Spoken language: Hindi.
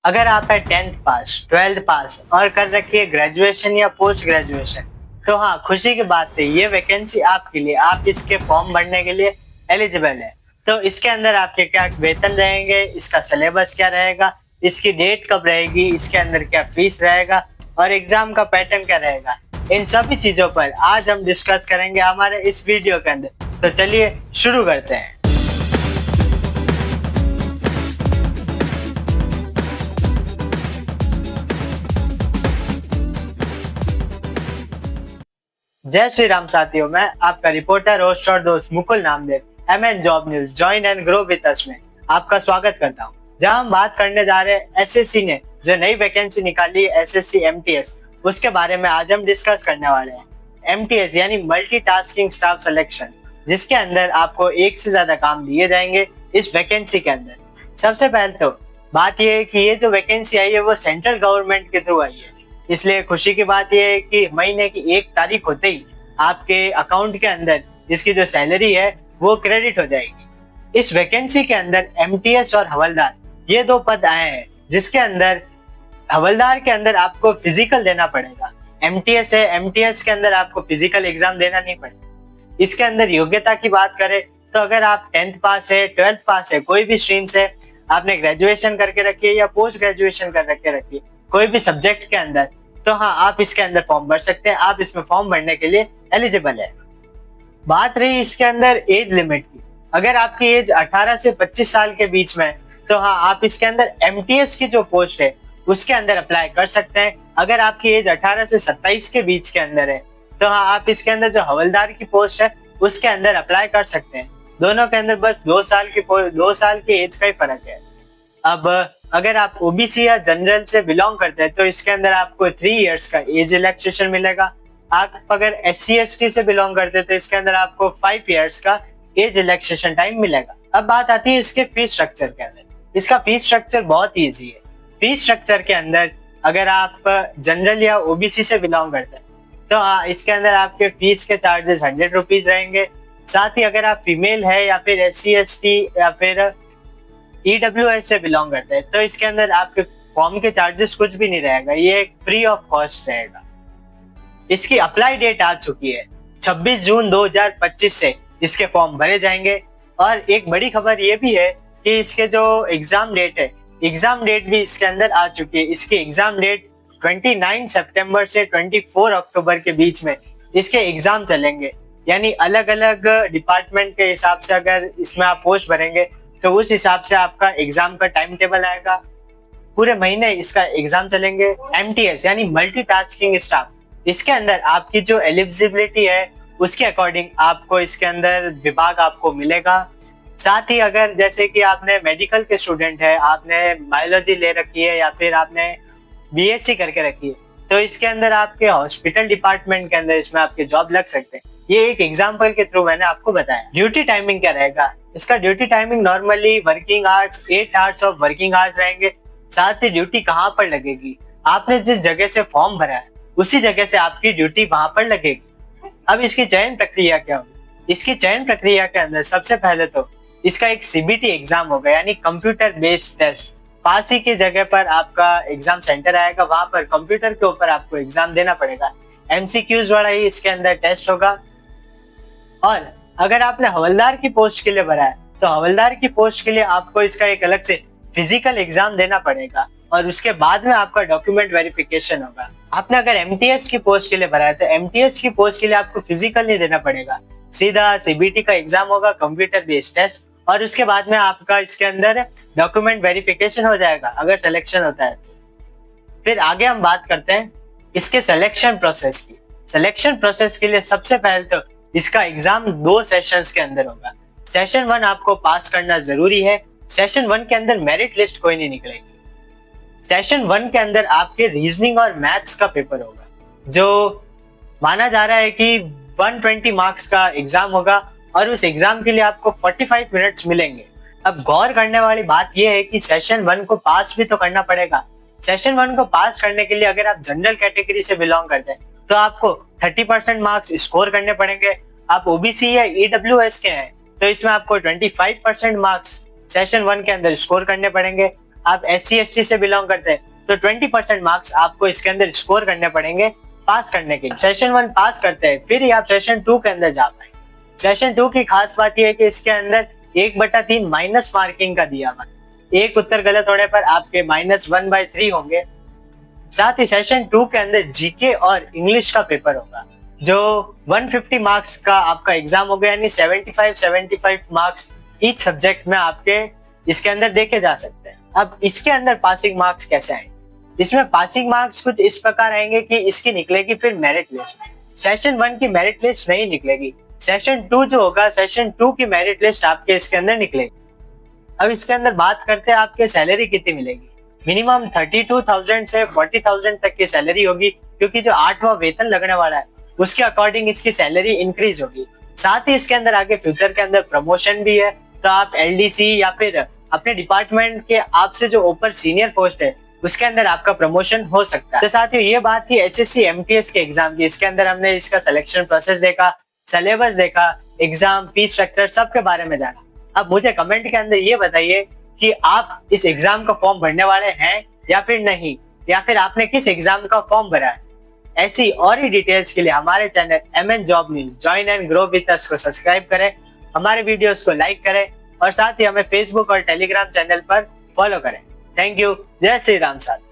अगर आप है 10th पास, 12th पास और कर रखी है ग्रेजुएशन या पोस्ट ग्रेजुएशन, तो हाँ, खुशी की बात है, ये वैकेंसी आपके लिए, आप इसके फॉर्म भरने के लिए एलिजिबल है। तो इसके अंदर आपके क्या वेतन रहेंगे, इसका सिलेबस क्या रहेगा, इसकी डेट कब रहेगी, इसके अंदर क्या फीस रहेगा और एग्जाम का पैटर्न क्या रहेगा, इन सभी चीजों पर आज हम डिस्कस करेंगे हमारे इस वीडियो के अंदर। तो चलिए शुरू करते हैं। जय श्री राम साथियों, मैं आपका रिपोर्टर होस्ट और दोस्त Mukul Namdev MN job news join and grow with us में आपका स्वागत करता हूं, जहां हम बात करने जा रहे हैं एसएससी ने जो नई वैकेंसी निकाली है एसएससी एमटीएस, उसके बारे में आज हम डिस्कस करने वाले हैं। एमटीएस यानी मल्टीटास्किंग स्टाफ सिलेक्शन, जिसके अंदर आपको एक से ज्यादा काम दिए जाएंगे इस वैकेंसी के अंदर। सबसे पहले तो बात यह है कि ये जो वैकेंसी आई है वो सेंट्रल गवर्नमेंट के थ्रू आई है, इसलिए खुशी की बात यह है कि महीने की 1 तारीख होते ही आपके अकाउंट के अंदर इसकी जो सैलरी है वो क्रेडिट हो जाएगी। इस वैकेंसी के अंदर एमटीएस और हवलदार ये 2 पद आए हैं, जिसके अंदर हवलदार के अंदर आपको फिजिकल देना पड़ेगा। एमटीएस है, एमटीएस के अंदर आपको फिजिकल एग्जाम देना नहीं पड़ेगा। इसके अंदर योग्यता की बात करें तो अगर आप 10th पास है, 12th पास है, कोई भी स्ट्रीम से आपने ग्रेजुएशन करके रखी है या पोस्ट ग्रेजुएशन कर रखे रखी है कोई भी सब्जेक्ट के अंदर, तो हाँ, आप इसके अंदर फॉर्म भर सकते हैं, आप इसमें फॉर्म भरने के लिए एलिजिबल है। बात रही इसके अंदर एज लिमिट की, अगर आपकी एज 18 से 25 साल के बीच में है तो हाँ, आप इसके अंदर एमटीएस की जो पोस्ट है उसके अंदर अप्लाई कर सकते हैं। अगर आपकी एज 18 से 27 के बीच के अंदर है तो हाँ, आप इसके अंदर जो हवलदार की पोस्ट है उसके अंदर अप्लाई कर सकते हैं। दोनों के अंदर बस 2 साल की एज का ही फर्क है। अब अगर आप ओबीसी या जनरल से बिलोंग करते हैं तो इसके अंदर आपको 3 इयर्स का एज रिलैक्सेशन मिलेगा। आप अगर एससी एसटी से बिलोंग करते हैं तो इसके अंदर आपको 5 इयर्स का एज रिलैक्सेशन टाइम मिलेगा। अब बात आती है इसके फीस स्ट्रक्चर के अंदर। इसका फीस स्ट्रक्चर बहुत ईजी है। फीस स्ट्रक्चर के अंदर अगर आप जनरल या ओबीसी से बिलोंग करते हैं तो हाँ, इसके अंदर आपके फीस के चार्जेस 100 रुपीज रहेंगे। साथ ही अगर आप फीमेल है या फिर एससी एसटी या फिर ईडब्ल्यूएस से बिलोंग करते हैं तो इसके अंदर आपके फॉर्म के चार्जेस कुछ भी नहीं रहेगा, ये फ्री ऑफ कॉस्ट रहेगा। इसकी अप्लाई डेट आ चुकी है, 26 जून 2025 से इसके फॉर्म भरे जाएंगे। और एक बड़ी खबर ये भी है कि इसके जो एग्जाम डेट है, एग्जाम डेट भी इसके अंदर आ चुकी है। इसकी एग्जाम डेट 29 सितंबर से 24 अक्टूबर के बीच में इसके एग्जाम चलेंगे। यानी अलग अलग डिपार्टमेंट के हिसाब से अगर इसमें आप पोस्ट भरेंगे तो उस हिसाब से आपका एग्जाम का टाइम टेबल आएगा। पूरे महीने इसका एग्जाम चलेंगे। एमटीएस यानी मल्टीटास्किंग स्टाफ, इसके अंदर आपकी जो एलिजिबिलिटी है उसके अकॉर्डिंग आपको इसके अंदर विभाग आपको मिलेगा। साथ ही अगर जैसे कि आपने मेडिकल के स्टूडेंट है, आपने बायोलॉजी ले रखी है या फिर आपने बीएससी करके रखी है तो इसके अंदर आपके हॉस्पिटल डिपार्टमेंट के अंदर इसमें आपके जॉब लग सकते हैं। ये एक एग्जाम्पल के थ्रू मैंने आपको बताया। ड्यूटी टाइमिंग क्या रहेगा, इसका duty timing normally working hours 8 hours of working hours रहेंगे। साथ ही ड्यूटी कहाँ पर लगेगी, आपने जिस जगह से फॉर्म भरा है उसी जगह से आपकी ड्यूटी वहां पर लगेगी। अब इसकी चयन प्रक्रिया क्या होगी, इसकी चयन प्रक्रिया के अंदर सबसे पहले तो इसका एक सीबीटी एग्जाम होगा, यानी कंप्यूटर बेस्ड टेस्ट। पास ही की जगह पर आपका एग्जाम सेंटर आएगा, वहां पर कंप्यूटर के ऊपर आपको एग्जाम देना पड़ेगा। एमसीक्यूज वाला ही इसके अंदर टेस्ट होगा। और अगर आपने हवलदार की पोस्ट के लिए भरा है तो हवलदार की पोस्ट के लिए आपको इसका एक अलग से फिजिकल एग्जाम देना पड़ेगा और उसके बाद में आपका डॉक्यूमेंट वेरिफिकेशन होगा। आपने अगर एमटीएस की पोस्ट के लिए भरा है तो एमटीएस की पोस्ट के लिए आपको फिजिकल नहीं देना पड़ेगा, सीधा सीबीटी का एग्जाम होगा, कंप्यूटर बेस्ड टेस्ट, और उसके बाद में आपका इसके अंदर डॉक्यूमेंट वेरिफिकेशन हो जाएगा अगर सिलेक्शन होता है। फिर आगे हम बात करते हैं इसके सिलेक्शन प्रोसेस की। सिलेक्शन प्रोसेस के लिए सबसे पहले तो इसका एग्जाम 2 सेशंस के अंदर होगा। सेशन 1 आपको पास करना जरूरी है। सेशन 1 के अंदर मेरिट लिस्ट कोई नहीं निकलेगी। सेशन 1 के अंदर आपके रीजनिंग और मैथ्स का पेपर होगा, जो माना जा रहा है कि 120 मार्क्स का एग्जाम होगा और उस एग्जाम के लिए आपको 45 मिनट्स मिलेंगे। अब गौर करने वाली बात यह है कि सेशन 1 को पास भी तो करना पड़ेगा। सेशन 1 को पास करने के लिए अगर आप जनरल कैटेगरी से बिलोंग करते हैं तो आपको 30% मार्क्स स्कोर करने पड़ेंगे। आप ओबीसी या ईडब्ल्यूएस के हैं तो इसमें आपको 25% मार्क्स सेशन 1 के अंदर स्कोर करने पड़ेंगे। आप SC/ST से बिलोंग करते हैं तो 20% मार्क्स आपको इसके अंदर स्कोर करने पड़ेंगे पास करने के लिए। सेशन 1 पास करते हैं फिर ही आप सेशन 2 के अंदर जा पाएंगे। सेशन 2 की खास बात यह है कि इसके अंदर 1/3 माइनस मार्किंग का दिया हुआ है। एक उत्तर गलत होने पर आपके -1/3 होंगे। साथ ही सेशन 2 के अंदर जीके और इंग्लिश का पेपर होगा जो 150 मार्क्स का आपका एग्जाम होगा, यानी 75 मार्क्स ईच सब्जेक्ट में आपके इसके अंदर देखे जा सकते हैं। अब इसके अंदर पासिंग मार्क्स कैसे आएंगे? इसमें पासिंग मार्क्स कुछ इस प्रकार आएंगे कि इसकी निकलेगी फिर मेरिट लिस्ट। सेशन 1 की मेरिट लिस्ट नहीं निकलेगी, सेशन 2 जो होगा सेशन 2 की मेरिट लिस्ट आपके इसके अंदर निकलेगी। अब इसके अंदर बात करते हैं आपके सैलरी कितनी मिलेगी। मिनिमम 32,000 से 40,000 तक की सैलरी होगी, क्योंकि जो 8वां वेतन लगने वाला है उसके अकॉर्डिंग इसकी सैलरी इंक्रीज होगी। साथ ही इसके अंदर आगे फ्यूचर के अंदर प्रमोशन भी है, तो आप LDC या फिर अपने डिपार्टमेंट के आपसे जो ऊपर सीनियर पोस्ट है उसके अंदर आपका प्रमोशन हो सकता है। तो साथियों ये बात थी SSC MTS के एग्जाम की। इसके अंदर हमने इसका सिलेक्शन प्रोसेस देखा, सिलेबस देखा, एग्जाम फीस स्ट्रक्चर सबके बारे में जाना। अब मुझे कमेंट के अंदर ये बताइए कि आप इस एग्जाम का फॉर्म भरने वाले हैं या फिर नहीं, या फिर आपने किस एग्जाम का फॉर्म भरा है। ऐसी और ही डिटेल्स के लिए हमारे channel MN job news join and grow with अस को सब्सक्राइब करें, हमारे वीडियोस को लाइक करें और साथ ही हमें फेसबुक और टेलीग्राम चैनल पर फॉलो करें। Thank you. जय श्री राम साथ।